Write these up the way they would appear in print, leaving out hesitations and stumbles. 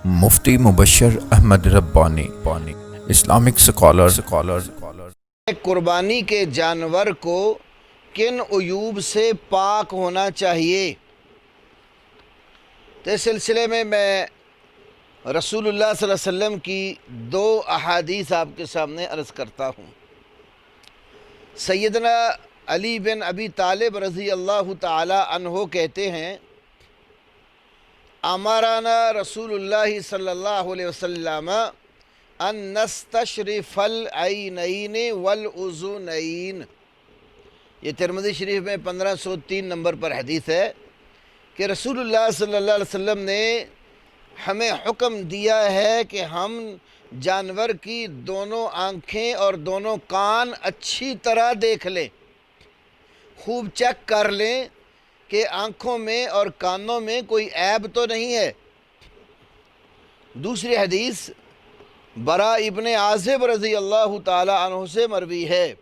مفتی مبشر احمد ربانی Islamic scholar قربانی کے جانور کو کن عیوب سے پاک ہونا چاہیے؟ تو اس سلسلے میں رسول اللہ صلی اللہ علیہ وسلم کی دو احادیث آپ کے سامنے عرض کرتا ہوں۔ سیدنا علی بن ابی طالب رضی اللہ تعالی عنہ کہتے ہیں، امرنا رسول اللہ صلی اللہ علیہ وسلم ان نستشرف العینین والاذنین۔ یہ ترمذی شریف میں 1503 نمبر پر حدیث ہے کہ رسول اللہ صلی اللہ علیہ وسلم نے ہمیں حکم دیا ہے کہ ہم جانور کی دونوں آنکھیں اور دونوں کان اچھی طرح دیکھ لیں، خوب چیک کر لیں کہ آنکھوں میں اور کانوں میں کوئی عیب تو نہیں ہے۔ دوسری حدیث براء ابن عازب رضی اللہ تعالی عنہ سے مروی ہے،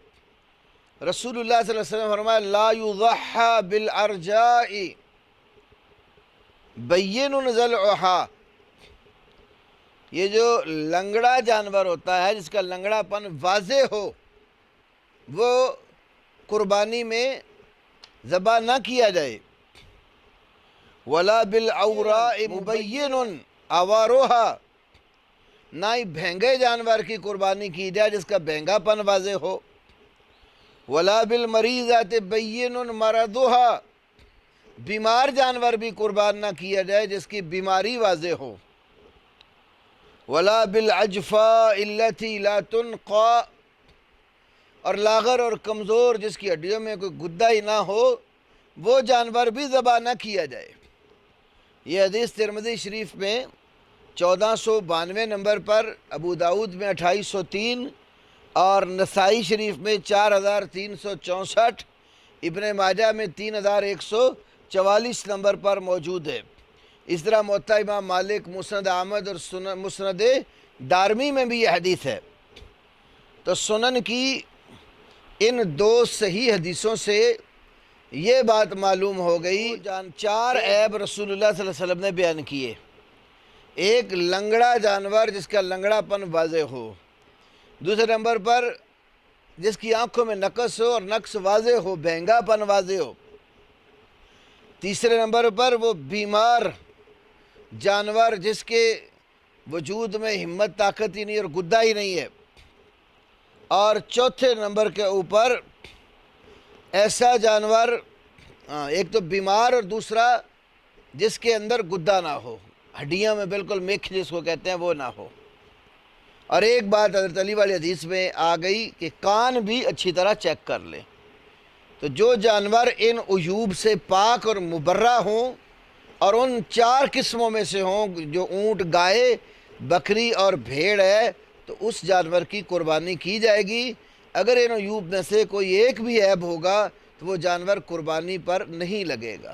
رسول اللہ صلی اللہ علیہ وسلم فرمایا لا یضحى بالارجاء بین ضلعها۔ یہ جو لنگڑا جانور ہوتا ہے، جس کا لنگڑا پن واضح ہو، وہ قربانی میں ذبح نہ کیا جائے۔ ولا بالعوراء مبین عوارها، نہ ہی بھینگے جانور کی قربانی کی جائے جس کا بھینگا پن واضح ہو۔ ولا بالمریضات بین مرضها، بیمار جانور بھی قربان نہ کیا جائے جس کی بیماری واضح ہو۔ ولا بالعجفاء التي لا تنقى، اور لاغر اور کمزور جس کی ہڈیوں میں کوئی گدا ہی نہ ہو، وہ جانور بھی ذبح نہ کیا جائے۔ یہ حدیث ترمذی شریف میں 1492 نمبر پر، ابو داؤد میں 2803 اور نسائی شریف میں 4364، ابن ماجہ میں 3144 نمبر پر موجود ہے۔ اس طرح موطا امام مالک، مسند احمد اور مسند دارمی میں بھی یہ حدیث ہے۔ تو سنن کی ان دو صحیح حدیثوں سے یہ بات معلوم ہو گئی، چار عیب رسول اللہ صلی اللہ علیہ وسلم نے بیان کیے۔ ایک، لنگڑا جانور جس کا لنگڑا پن واضح ہو۔ دوسرے نمبر پر جس کی آنکھوں میں نقص ہو اور نقص واضح ہو، بھینگا پن واضح ہو۔ تیسرے نمبر پر وہ بیمار جانور جس کے وجود میں ہمت طاقت ہی نہیں اور گدا ہی نہیں ہے۔ اور چوتھے نمبر کے اوپر ایسا جانور، ایک تو بیمار اور دوسرا جس کے اندر گدا نہ ہو، ہڈیاں میں بالکل میکھ جس کو کہتے ہیں وہ نہ ہو۔ اور ایک بات حضرت علی والی حدیث میں آ گئی کہ کان بھی اچھی طرح چیک کر لیں۔ تو جو جانور ان عیوب سے پاک اور مبرہ ہوں اور ان چار قسموں میں سے ہوں جو اونٹ، گائے، بکری اور بھیڑ ہے، تو اس جانور کی قربانی کی جائے گی۔ اگر ان عیوب میں سے کوئی ایک بھی عیب ہوگا تو وہ جانور قربانی پر نہیں لگے گا۔